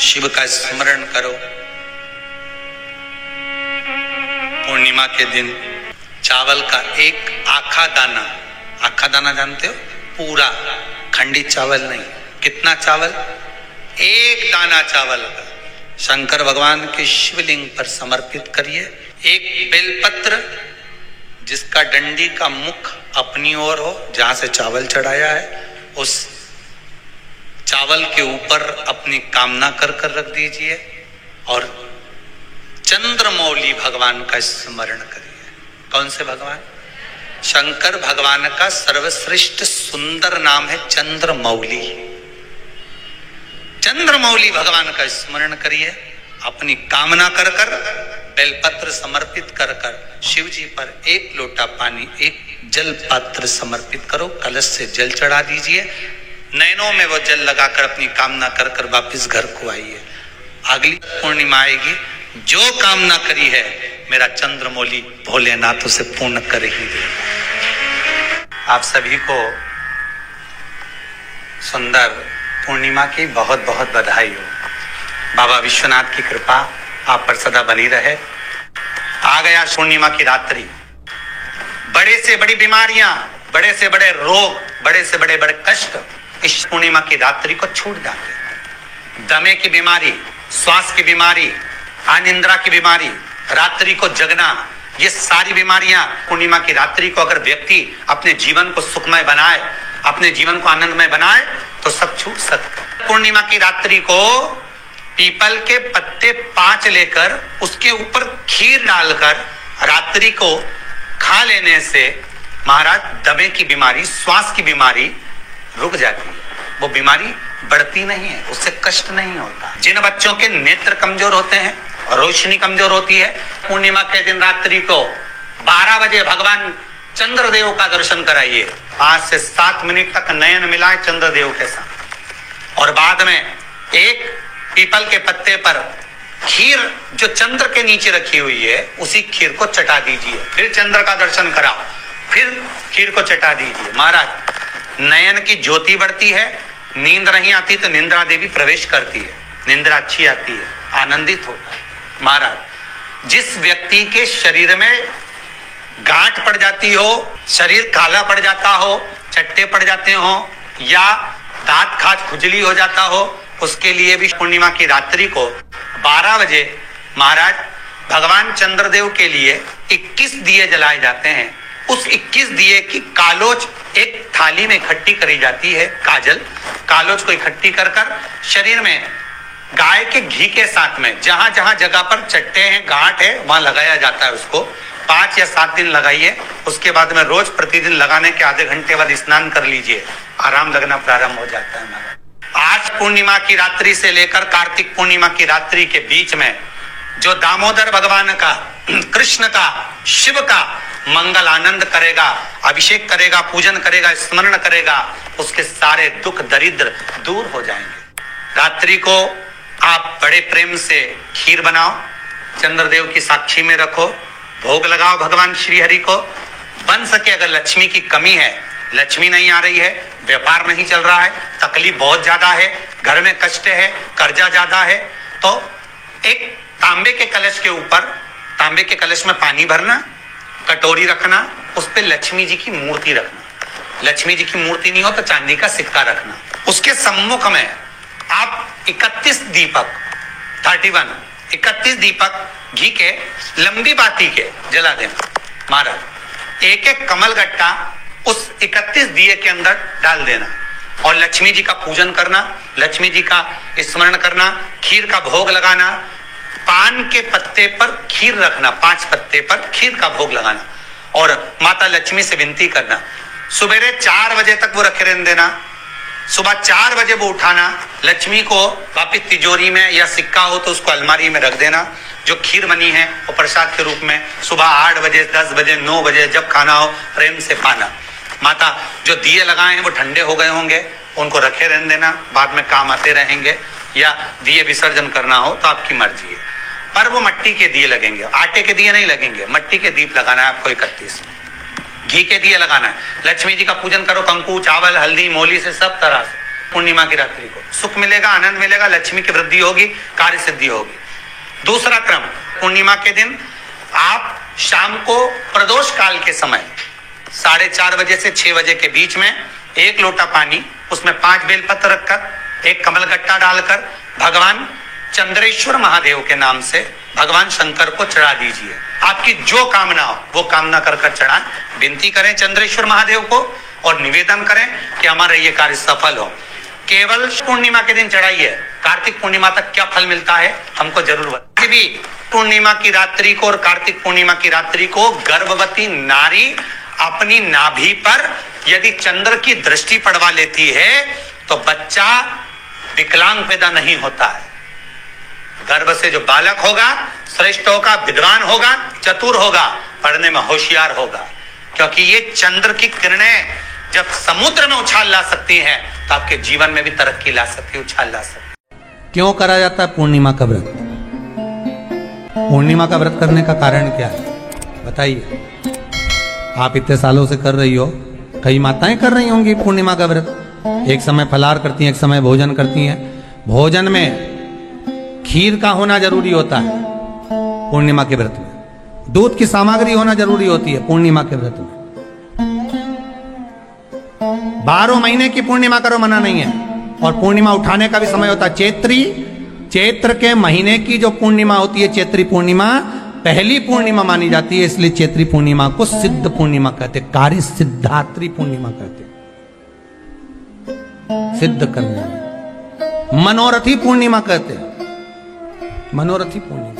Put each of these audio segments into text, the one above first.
शिव का स्मरण करो। पूर्णिमा के दिन चावल का एक आखा दाना जानते हो, पूरा खंडित चावल नहीं, कितना चावल, एक दाना चावल का शंकर भगवान के शिवलिंग पर समर्पित करिए। एक बेलपत्र जिसका डंडी का मुख अपनी ओर हो, जहां से चावल चढ़ाया है, उस चावल के ऊपर अपनी कामना कर रख दीजिए और चंद्रमौली भगवान का स्मरण करिए। कौन से भगवान? शंकर भगवान का सर्वश्रेष्ठ सुंदर नाम है चंद्रमौली। चंद्रमौली भगवान का स्मरण करिए। अपनी कामना कर बेलपत्र समर्पित कर शिव जी पर एक लोटा पानी, एक जल पात्र समर्पित करो, कलश से जल चढ़ा दीजिए। नैनों में वो जल लगाकर अपनी कामना कर वापिस घर को आइए। अगली पूर्णिमा आएगी, जो कामना करी है मेरा चंद्रमौली भोलेनाथ उसे पूर्ण कर ही देगा। आप सभी को सुंदर पूर्णिमा की बहुत बहुत बधाई हो। बाबा विश्वनाथ की कृपा आप पर सदा बनी रहे। आ गया पूर्णिमा की रात्रि। बड़े से बड़ी बीमारियां, बड़े से बड़े रोग, बड़े से बड़े कष्ट इस पूर्णिमा की रात्रि को छूट जाते हैं। दमे की बीमारी, श्वास की बीमारी, अनिद्रा की बीमारी, रात्रि को जगना, ये सारी बीमारियां पूर्णिमा की रात्रि को अगर व्यक्ति अपने जीवन को सुखमय बनाए, अपने जीवन को आनंदमय बनाए तो सब छूट सकते। पूर्णिमा की रात्रि को पीपल के पत्ते 5 लेकर उसके ऊपर खीर डालकर रात्रि को खा लेने से महाराज दमे की बीमारी, श्वास की बीमारी रुक जाती है। वो बीमारी बढ़ती नहीं है, उससे कष्ट नहीं होता। जिन बच्चों के नेत्र कमजोर होते हैं, रोशनी कमजोर होती है, पूर्णिमा के दिन रात्रि को 12 बजे भगवान चंद्रदेव का दर्शन कराइए। 5 से 7 मिनट तक नयन मिलाए चंद्रदेव के साथ और बाद में एक पीपल के पत्ते पर खीर जो चंद्र के नीचे रखी हुई है उसी खीर को चटा दीजिए। फिर चंद्र का दर्शन कराओ, फिर खीर को चटा दीजिए। महाराज नयन की ज्योति बढ़ती है, नींद नहीं आती तो निंद्रा देवी प्रवेश करती है, निंद्रा अच्छी आती है, आनंदित होता है। महाराज जिस व्यक्ति के शरीर में गांठ पड़ जाती हो, शरीर काला पड़ जाता हो, चट्टे पड़ जाते हो या दांत खाज खुजली हो जाता हो, उसके लिए भी पूर्णिमा की रात्रि को 12 बजे महाराज भगवान चंद्रदेव के लिए 21 दिए जलाए जाते हैं। उस 21 दिए की कालोच एक थाली में इकट्ठी करी जाती है। कालोच को इकट्ठी कर शरीर में गाय के घी के साथ में जहां जहां जगह पर चट्टे हैं, गांठ है, वहां लगाया जाता है। उसको 5 या 7 दिन लगाइए। उसके बाद में रोज प्रतिदिन लगाने के आधे घंटे बाद स्नान कर लीजिए, आराम लगना प्रारंभ हो जाता है। आज पूर्णिमा की रात्रि से लेकर कार्तिक पूर्णिमा की रात्रि के बीच में जो दामोदर भगवान का, कृष्ण का, शिव का मंगल आनंद करेगा, अभिषेक करेगा, पूजन करेगा, स्मरण करेगा, उसके सारे दुख दरिद्र दूर हो जाएंगे। रात्रि को आप बड़े प्रेम से खीर बनाओ, चंद्रदेव की साक्षी में रखो, भोग लगाओ भगवान श्री हरि को। बन सके अगर लक्ष्मी की कमी है, लक्ष्मी नहीं आ रही है, व्यापार नहीं चल रहा है, तकलीफ बहुत ज्यादा है, घर में कष्ट है, कर्जा ज्यादा है, तो एक तांबे के कलश के ऊपर, तांबे के कलश में पानी भरना, कटोरी रखना, उस पे लक्ष्मी जी की मूर्ति रखना। लक्ष्मी जी की मूर्ति नहीं हो तो चांदी का सिक्का रखना। उसके सम्मुख में आप 31 दीपक घी के लंबी बाती के जला देना। महाराज एक एक कमल गट्टा उस 31 दिए के अंदर डाल देना और लक्ष्मी जी का पूजन करना, लक्ष्मी जी का स्मरण करना, खीर का भोग लगाना, पान के पत्ते पर खीर रखना, 5 पत्ते पर खीर का भोग लगाना और माता लक्ष्मी से विनती करना। सुबेरे 4 बजे तक वो रखे रहने देना, सुबह 4 बजे वो उठाना, लक्ष्मी को वापिस तिजोरी में या सिक्का हो तो उसको अलमारी में रख देना। जो खीर बनी है वो प्रसाद के रूप में सुबह 8 बजे, 10 बजे, 9 बजे जब खाना हो प्रेम से पाना। माता जो दिए लगाए हैं वो ठंडे हो गए होंगे, उनको रखे रहने देना, बाद में काम आते रहेंगे, या दिए विसर्जन करना हो तो आपकी मर्जी है। पर वो मिट्टी के दिए लगेंगे, आटे के दिए नहीं लगेंगे, मिट्टी के दीप लगाना है आपको। 31 घी के दिए लगाना है। लक्ष्मी जी का पूजन करो, कंकु, चावल, हल्दी, मोली से सब तरह से पूर्णिमा की रात्रि को सुख मिलेगा, आनंद मिलेगा, लक्ष्मी की वृद्धि होगी, कार्य सिद्धि होगी। दूसरा क्रम, पूर्णिमा के दिन आप शाम को प्रदोष काल के समय 4:30 बजे से 6 बजे के बीच में 1 लोटा पानी, उसमें 5 बेलपत्र रखकर, 1 कमलगट्टा डालकर भगवान चंद्रेश्वर महादेव के नाम से भगवान शंकर को चढ़ा दीजिए। आपकी जो कामना हो वो कामना कर चढ़ाएं, विनती करें चंद्रेश्वर महादेव को और निवेदन करें कि हमारा ये कार्य सफल हो। केवल पूर्णिमा के दिन चढ़ाइए, कार्तिक पूर्णिमा तक क्या फल मिलता है हमको जरूर बताइए। भी पूर्णिमा की रात्रि को और कार्तिक पूर्णिमा की रात्रि को गर्भवती नारी अपनी नाभि पर यदि चंद्र की दृष्टि पड़वा लेती है तो बच्चा विकलांग पैदा नहीं होता है। गर्भ से जो बालक होगा श्रेष्ठ होगा, विद्वान होगा, चतुर होगा, पढ़ने में होशियार होगा, क्योंकि ये चंद्र की किरणें जब समुद्र में उछाल ला सकती हैं तो आपके जीवन में भी तरक्की ला सकती है, उछाल ला सकती है। क्यों करा जाता है पूर्णिमा का व्रत? पूर्णिमा का व्रत करने का कारण क्या है बताइए? आप इतने सालों से कर रही हो, कई माताएं कर रही होंगी पूर्णिमा का व्रत। एक समय फलाहार करती हैं, एक समय भोजन करती हैं। भोजन में खीर का होना जरूरी होता है पूर्णिमा के व्रत में, दूध की सामग्री होना जरूरी होती है पूर्णिमा के व्रत में। 12 महीने की पूर्णिमा करो मना नहीं है, और पूर्णिमा उठाने का भी समय होता है। चैत्र के महीने की जो पूर्णिमा होती है, चैत्री पूर्णिमा पहली पूर्णिमा मानी जाती है, इसलिए चैत्री पूर्णिमा को सिद्ध पूर्णिमा कहते, कार्य सिद्धात्री पूर्णिमा कहते, सिद्ध करने। मनोरथी पूर्णिमा कहते, मनोरथी पूर्णिमा।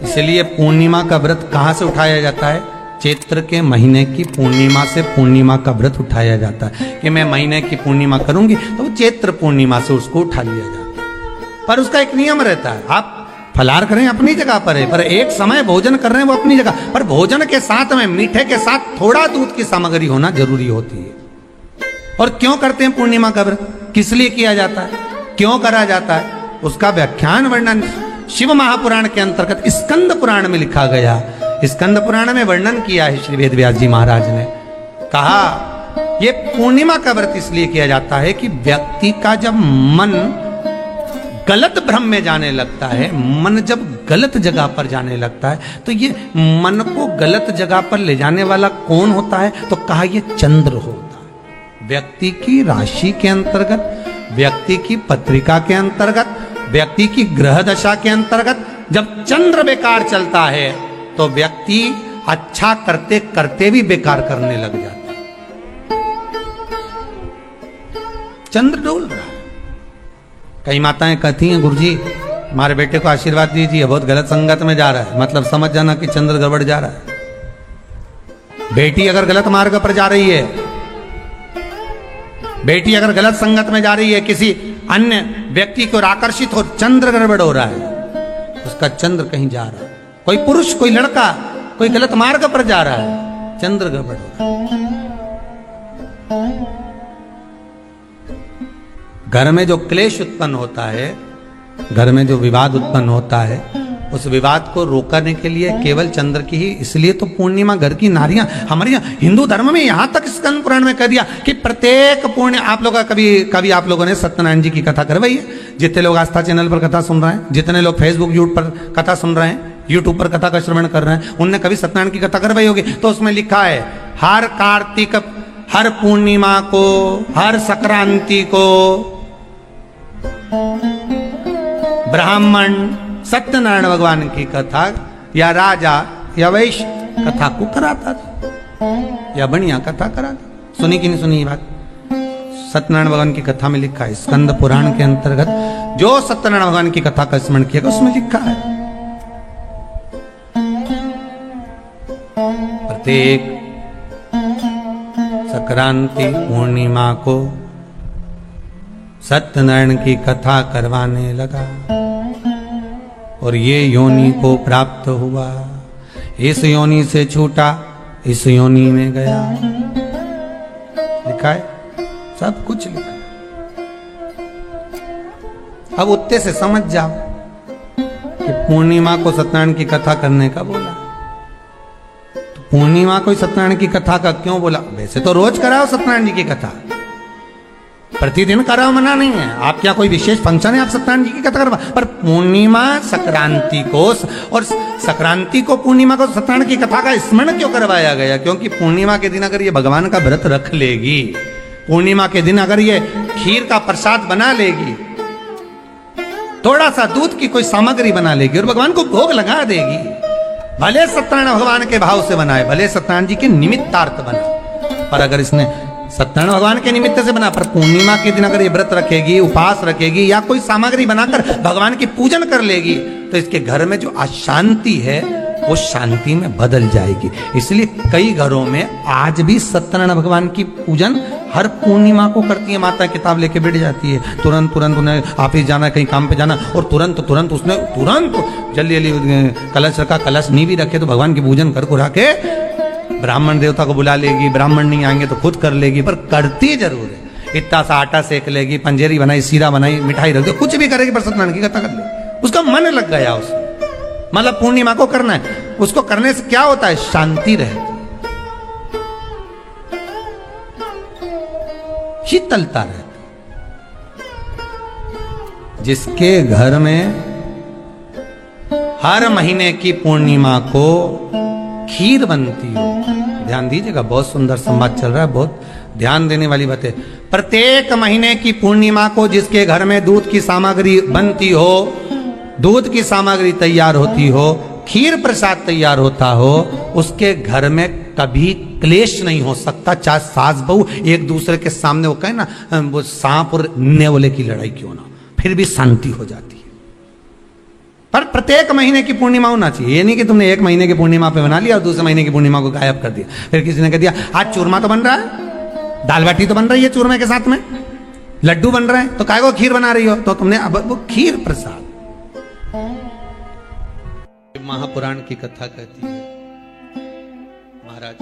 इसलिए पूर्णिमा का व्रत कहां से उठाया जाता है? चैत्र के महीने की पूर्णिमा से पूर्णिमा का व्रत उठाया जाता है कि मैं महीने की पूर्णिमा करूंगी तो वो चैत्र पूर्णिमा से उसको उठा लिया जाता है। पर उसका एक नियम रहता है, आप फलाहार करें अपनी जगह पर है, पर एक समय भोजन कर रहे हैं वो अपनी जगह पर, भोजन के साथ में मीठे के साथ थोड़ा दूध की सामग्री होना जरूरी होती है। और क्यों करते हैं पूर्णिमा का व्रत, किस लिए किया जाता है, क्यों करा जाता है, उसका व्याख्यान वर्णन शिव महापुराण के अंतर्गत स्कंद पुराण में लिखा गया। स्कंद पुराण में वर्णन किया है श्री वेद व्यास जी महाराज ने, कहा ये पूर्णिमा का व्रत इसलिए किया जाता है कि व्यक्ति का जब मन गलत भ्रम में जाने लगता है, मन जब गलत जगह पर जाने लगता है, तो ये मन को गलत जगह पर ले जाने वाला कौन होता है? तो कहा ये चंद्र होता है। व्यक्ति की राशि के अंतर्गत, व्यक्ति की पत्रिका के अंतर्गत, व्यक्ति की ग्रह दशा के अंतर्गत जब चंद्र बेकार चलता है तो व्यक्ति अच्छा करते करते भी बेकार करने लग जाता है। चंद्र डोल रहा है। कई माताएं कहती हैं गुरुजी हमारे बेटे को आशीर्वाद दीजिए, बहुत गलत संगत में जा रहा है, मतलब समझ जाना कि चंद्र गड़बड़ जा रहा है। बेटी अगर गलत मार्ग पर जा रही है, बेटी अगर गलत संगत में जा रही है, किसी अन्य व्यक्ति की ओर आकर्षित हो, चंद्र गड़बड़ हो रहा है, उसका चंद्र कहीं जा रहा है। कोई पुरुष, कोई लड़का, कोई गलत मार्ग पर जा रहा है, चंद्र गड़बड़ हो रहा है। घर में जो क्लेश उत्पन्न होता है, घर में जो विवाद उत्पन्न होता है, उस विवाद को रोकने के लिए केवल चंद्र की ही, इसलिए तो पूर्णिमा घर की नारियां हमारे यहाँ हिंदू धर्म में यहां तक स्कंद पुराण में कह दिया कि प्रत्येक पूर्ण, आप लोग कभी आप लोगों ने सत्यनारायण जी की कथा करवाई है? जितने लोग आस्था चैनल पर कथा सुन रहे हैं, जितने लोग फेसबुक यूट्यूब पर कथा सुन रहे हैं, यूट्यूब पर कथा का श्रवण कर रहे हैं, उनने कभी सत्यनारायण की कथा करवाई होगी। तो उसमें लिखा है हर कार्तिक, हर पूर्णिमा को, हर संक्रांति को ब्राह्मण सत्यनारायण भगवान की कथा या राजा या वैश्य कथा को कराता था, या बढ़िया कथा कराता। सुनी कि नहीं सुनी ये बात? सत्यनारायण भगवान की कथा में लिखा है, स्कंद पुराण के अंतर्गत जो सत्यनारायण भगवान की कथा का स्मरण किया उसमें लिखा है प्रत्येक संक्रांति पूर्णिमा को सत्यनारायण की कथा करवाने लगा और ये योनि को प्राप्त हुआ, इस योनि से छूटा, इस योनि में गया। लिखा है, सब कुछ लिखा है। अब उत्ते से समझ जाओ कि पूर्णिमा को सत्यनारायण की कथा करने का बोला, तो पूर्णिमा कोई सत्यनारायण की कथा का क्यों बोला? वैसे तो रोज कराओ सत्यनारायण जी की कथा, प्रतिदिन कराओ, मना नहीं है। आप क्या कोई विशेष फंक्शन है आप सत्यनारायण जी की कथा करवा? पर पूर्णिमा संक्रांति को और संक्रांति को पूर्णिमा को सत्यनारायण की कथा का स्मरण क्यों करवाया गया? क्योंकि पूर्णिमा के दिन अगर ये भगवान का व्रत रख लेगी, पूर्णिमा के दिन अगर ये खीर का प्रसाद बना लेगी, थोड़ा सा दूध की कोई सामग्री बना लेगी और भगवान को भोग लगा देगी, भले सत्यनारायण भगवान के भाव से बनाए, भले सत्यनारायण जी के निमित्तार्थ बना, पर अगर इसने सत्यनारायण भगवान के निमित्त से बना, पर पूर्णिमा के दिन अगर ये व्रत रखेगी, उपवास रखेगी या कोई सामग्री बनाकर भगवान की पूजन कर लेगी, तो इसके घर में जो अशांति है वो शांति में बदल जाएगी। इसलिए कई घरों में आज भी सत्यनारायण भगवान की पूजन हर पूर्णिमा को करती है। माता किताब लेके बैठ जाती है, तुरंत उन्हें ऑफिस जाना, कहीं काम पे जाना, और तुरंत उसने जल्दी कलश रखा, कलश नहीं भी रखे तो भगवान की पूजन कर कुरा के ब्राह्मण देवता को बुला लेगी, ब्राह्मण नहीं आएंगे तो खुद कर लेगी, पर करती जरूर है। इतना सा आटा सेक लेगी, पंजेरी बनाई, सीरा बनाई, मिठाई रख दो, कुछ भी करेगी पर सत्यनारायण की कथा कर ले, उसका मन लग गया उसमें। मतलब पूर्णिमा को करना है, उसको करने से क्या होता है? शांति रहती, शीतलता रहती। जिसके घर में हर महीने की पूर्णिमा को खीर बनती हो, ध्यान दीजिएगा, बहुत सुंदर संवाद चल रहा है, बहुत ध्यान देने वाली बात है। प्रत्येक महीने की पूर्णिमा को जिसके घर में दूध की सामग्री बनती हो, दूध की सामग्री तैयार होती हो, खीर प्रसाद तैयार होता हो, उसके घर में कभी क्लेश नहीं हो सकता। चाहे सास बहू एक दूसरे के सामने वो कहे ना, वो सांप और नेवले की लड़ाई क्यों ना, फिर भी शांति हो जाती है। पर प्रत्येक महीने की पूर्णिमा होना चाहिए। ये नहीं कि तुमने एक महीने की पूर्णिमा पे बना लिया और दूसरे महीने की पूर्णिमा को गायब कर दिया। फिर किसी ने कह दिया आज चूरमा तो बन रहा है, दाल बाटी तो बन रही है चूरमे के साथ में, लड्डू बन रहे हैं, तो काय को खीर बना रही हो? तो तुमने अब वो खीर प्रसाद। महापुराण की कथा कहती है, महाराज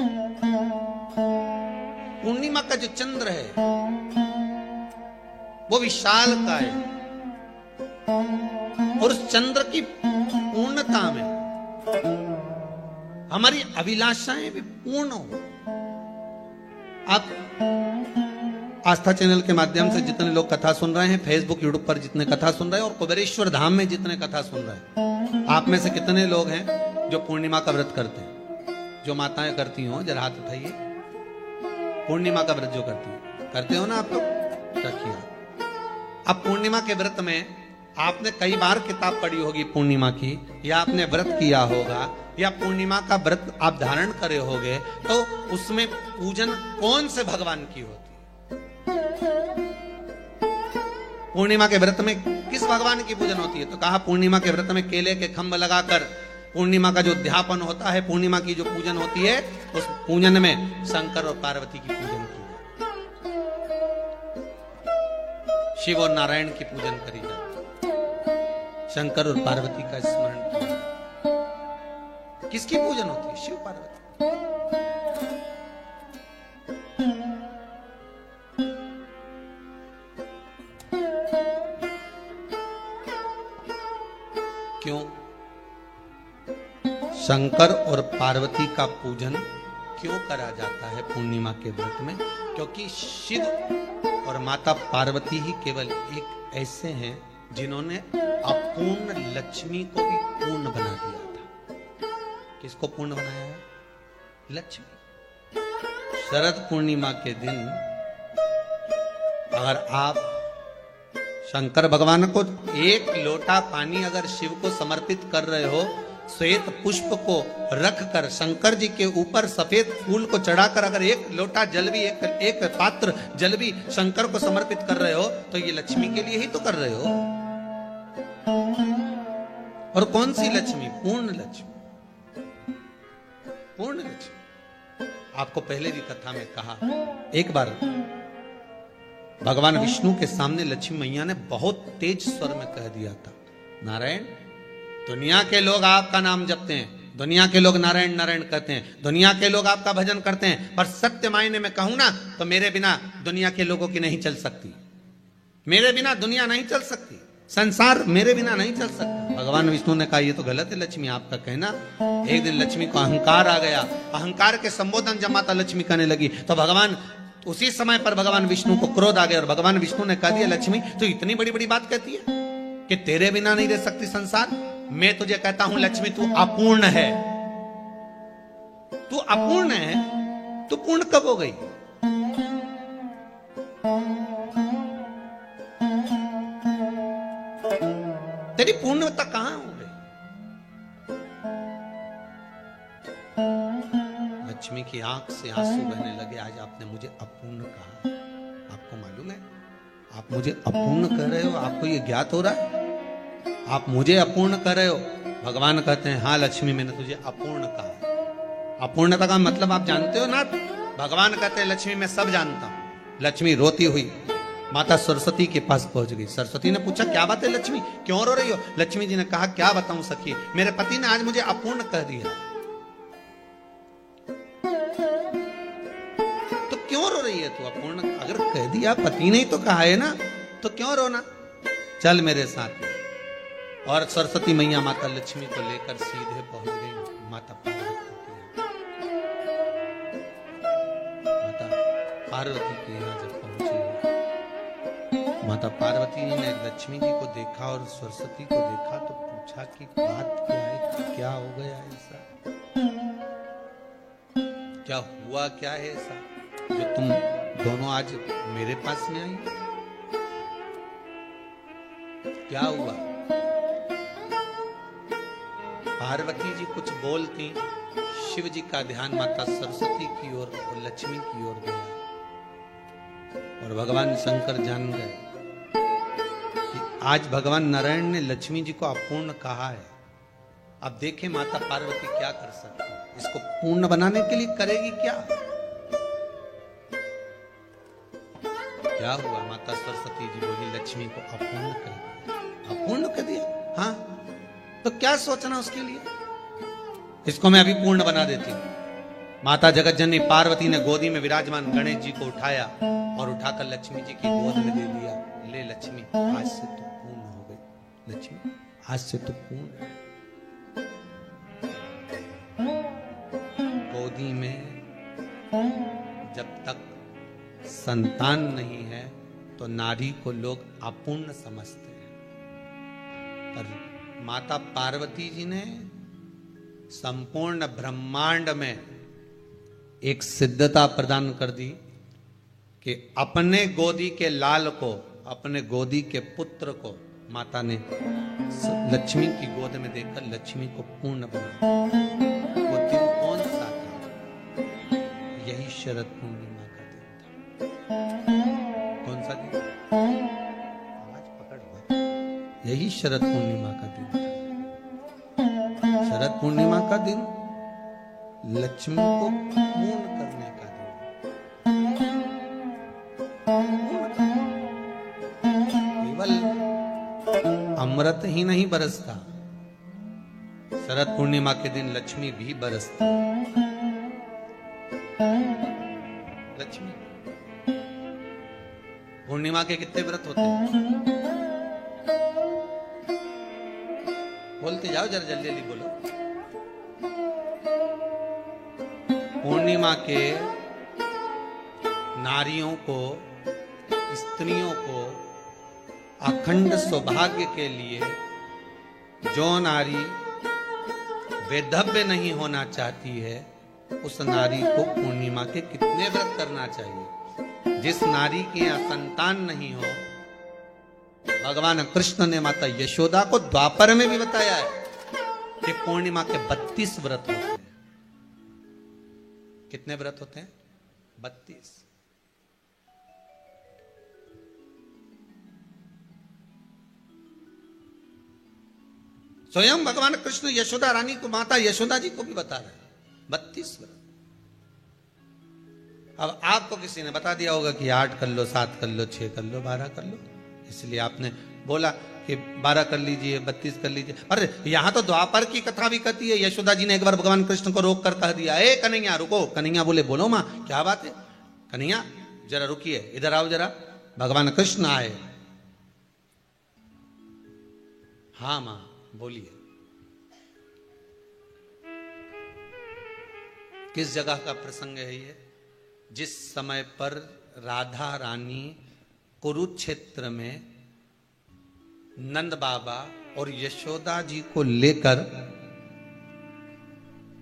पूर्णिमा का जो चंद्र है वो विशाल का है, और उस चंद्र की पूर्णता में हमारी अभिलाषाएं भी पूर्ण हो। आप आस्था चैनल के माध्यम से जितने लोग कथा सुन रहे हैं, फेसबुक यूट्यूब पर जितने कथा सुन रहे हैं, और कुबेरेश्वर धाम में जितने कथा सुन रहे हैं, आप में से कितने लोग हैं जो पूर्णिमा का व्रत करते हैं? जो माताएं करती हो जरा हाथ उठाइए। पूर्णिमा का व्रत जो करते हो ना आप लोग, रखिए। अब पूर्णिमा के व्रत में आपने कई बार किताब पढ़ी होगी पूर्णिमा की, या आपने व्रत किया होगा, या पूर्णिमा का व्रत आप धारण करे होगे, तो उसमें पूजन कौन से भगवान की होती? पूर्णिमा के व्रत में किस भगवान की पूजन होती है? तो कहा पूर्णिमा के व्रत में केले के खंभ लगाकर पूर्णिमा का जो अध्यापन होता है, पूर्णिमा की जो पूजन होती है, उस पूजन में शंकर और पार्वती की पूजन की, शिव और नारायण की पूजन करी जाती, शंकर और पार्वती का स्मरण किया। किसकी पूजन होती है? शिव पार्वती। क्यों शंकर और पार्वती का पूजन क्यों करा जाता है पूर्णिमा के व्रत में? क्योंकि शिव और माता पार्वती ही केवल एक ऐसे हैं जिन्होंने अपूर्ण लक्ष्मी को भी पूर्ण बना दिया था। किसको पूर्ण बनाया है? लक्ष्मी। शरद पूर्णिमा के दिन अगर आप शंकर भगवान को एक लोटा पानी अगर शिव को समर्पित कर रहे हो, श्वेत पुष्प को रखकर शंकर जी के ऊपर सफेद फूल को चढ़ाकर अगर एक लोटा जल भी, एक पात्र जल भी शंकर को समर्पित कर रहे हो, तो ये लक्ष्मी के लिए ही तो कर रहे हो। और कौन सी लक्ष्मी? पूर्ण लक्ष्मी। पूर्ण लक्ष्मी। आपको पहले भी कथा में कहा, एक बार भगवान विष्णु के सामने लक्ष्मी मैया ने बहुत तेज स्वर में कह दिया था, नारायण, दुनिया के लोग आपका नाम जपते हैं, दुनिया के लोग नारायण नारायण कहते हैं, दुनिया के लोग आपका भजन करते हैं, पर सत्य मायने में कहूं ना तो मेरे बिना दुनिया के लोगों की नहीं चल सकती, मेरे बिना दुनिया नहीं चल सकती, संसार मेरे बिना नहीं चल सकता। भगवान विष्णु ने कहा ये तो गलत है लक्ष्मी आपका कहना। एक दिन लक्ष्मी को अहंकार आ गया, अहंकार के संबोधन जब माता लक्ष्मी करने लगी तो भगवान उसी समय पर भगवान विष्णु को क्रोध आ गया और भगवान विष्णु ने कह दिया लक्ष्मी तू इतनी बड़ी बड़ी बात कहती है कि तेरे बिना नहीं रह सकती संसार। मैं तुझे कहता हूं लक्ष्मी तू अपूर्ण है, तू अपूर्ण है, तू पूर्ण कब हो गई? तेरी पूर्णता कहां हो गई? लक्ष्मी की आंख से आंसू बहने लगे। आज आपने मुझे अपूर्ण कहा, आपको मालूम है आप मुझे अपूर्ण कह रहे हो? आपको ये ज्ञात हो रहा है आप मुझे अपूर्ण कर रहे हो? भगवान कहते हैं हाँ लक्ष्मी मैंने तुझे अपूर्ण कहा। अपूर्णता का मतलब आप जानते हो ना? भगवान कहते हैं लक्ष्मी मैं सब जानता हूं। लक्ष्मी रोती हुई माता सरस्वती के पास पहुंच गई। सरस्वती ने पूछा क्या बात है लक्ष्मी, क्यों रो रही हो? लक्ष्मी जी ने कहा क्या बताऊं सखी, मेरे पति ने आज मुझे अपूर्ण कह दिया। तो क्यों रो रही है तू? अपूर्ण अगर कह दिया, पति ने ही तो कहा है ना, तो क्यों रोना? चल मेरे साथ में। और सरस्वती मैया माता लक्ष्मी को लेकर सीधे पहुंच गई माता पार्वती के यहाँ। माता पार्वती के यहाँ जब पहुंची, माता पार्वती ने लक्ष्मी जी को देखा और सरस्वती को देखा तो पूछा कि बात क्या है, क्या हो गया ऐसा, क्या हुआ, क्या है ऐसा जो तुम दोनों आज मेरे पास में आई? क्या हुआ? पार्वती जी कुछ बोलती, शिव जी का ध्यान माता सरस्वती की ओर और लक्ष्मी की ओर गया और भगवान शंकर जान गए कि आज भगवान नारायण ने लक्ष्मी जी को अपूर्ण कहा है। अब देखें माता पार्वती क्या कर सकती है, इसको पूर्ण बनाने के लिए करेगी क्या? क्या हुआ? माता सरस्वती जी बोली लक्ष्मी को अपूर्ण कर दिया। अपूर्ण कर दिया? हाँ, तो क्या सोचना उसके लिए, इसको मैं अभी पूर्ण बना देती हूं। माता जगत जननी पार्वती ने गोदी में विराजमान गणेश जी को उठाया और उठाकर लक्ष्मी जी की गोद में दे दिया। ले लक्ष्मी आज से तू पूर्ण हो गई, लक्ष्मी आज से तू पूर्ण। गोदी में जब तक संतान नहीं है तो नारी को लोग अपूर्ण समझते हैं, पर माता पार्वती जी ने संपूर्ण ब्रह्मांड में एक सिद्धता प्रदान कर दी कि अपने गोदी के लाल को, अपने गोदी के पुत्र को माता ने लक्ष्मी की गोद में देकर लक्ष्मी को पूर्ण बनाया। वो दिन कौन सा था? यही शरद पूर्णिमा का दिन था। कौन सा दिन? आज पकड़ हुआ। यही शरद पूर्णिमा का दिन था। शरद पूर्णिमा का दिन लक्ष्मी को पूर्ण करने का दिन। केवल अमृत ही नहीं बरसता, शरद पूर्णिमा के दिन लक्ष्मी भी बरसती। लक्ष्मी पूर्णिमा के कितने व्रत होते हैं? बोलते जाओ, जरा जल्दी जल्दी बोलो। पूर्णिमा के नारियों को, स्त्रियों को अखंड सौभाग्य के लिए, जो नारी वैधव्य नहीं होना चाहती है उस नारी को पूर्णिमा के कितने व्रत करना चाहिए? जिस नारी के यहाँ संतान नहीं हो, भगवान कृष्ण ने माता यशोदा को द्वापर में भी बताया है कि पूर्णिमा के 32 व्रत होते हैं। कितने व्रत होते हैं? 32। स्वयं भगवान कृष्ण यशोदा रानी को, माता यशोदा जी को भी बता रहे हैं 32 व्रत। अब आपको किसी ने बता दिया होगा कि 8 कर लो, 7 कर लो, 6 कर लो, 12 कर लो, इसलिए आपने बोला कि 12 कर लीजिए, 32 कर लीजिए। अरे यहां तो द्वापर की कथा भी कहती है। यशोदा जी ने एक बार भगवान कृष्ण को रोक कर कह दिया, ए कन्हैया रुको। कन्हैया बोले बोलो मां क्या बात है? कन्हैया जरा रुकिए, इधर आओ जरा। भगवान कृष्ण आए। हाँ मां बोलिए, किस जगह का प्रसंग है ये? जिस समय पर राधा रानी कुरुक्षेत्र में नंद बाबा और यशोदा जी को लेकर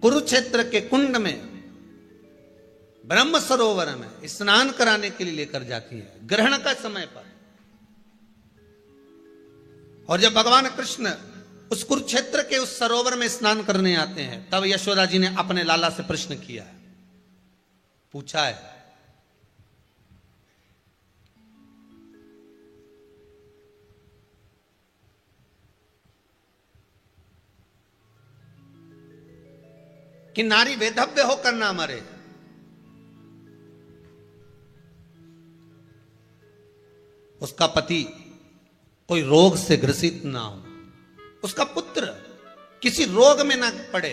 कुरुक्षेत्र के कुंड में, ब्रह्म सरोवर में स्नान कराने के लिए लेकर जाती है, ग्रहण का समय पर। और जब भगवान कृष्ण उस कुरुक्षेत्र के उस सरोवर में स्नान करने आते हैं, तब यशोदा जी ने अपने लाला से प्रश्न किया है, पूछा है कि नारी वेधव्य होकर ना मरे। उसका पति कोई रोग से ग्रसित ना हो, उसका पुत्र किसी रोग में ना पड़े,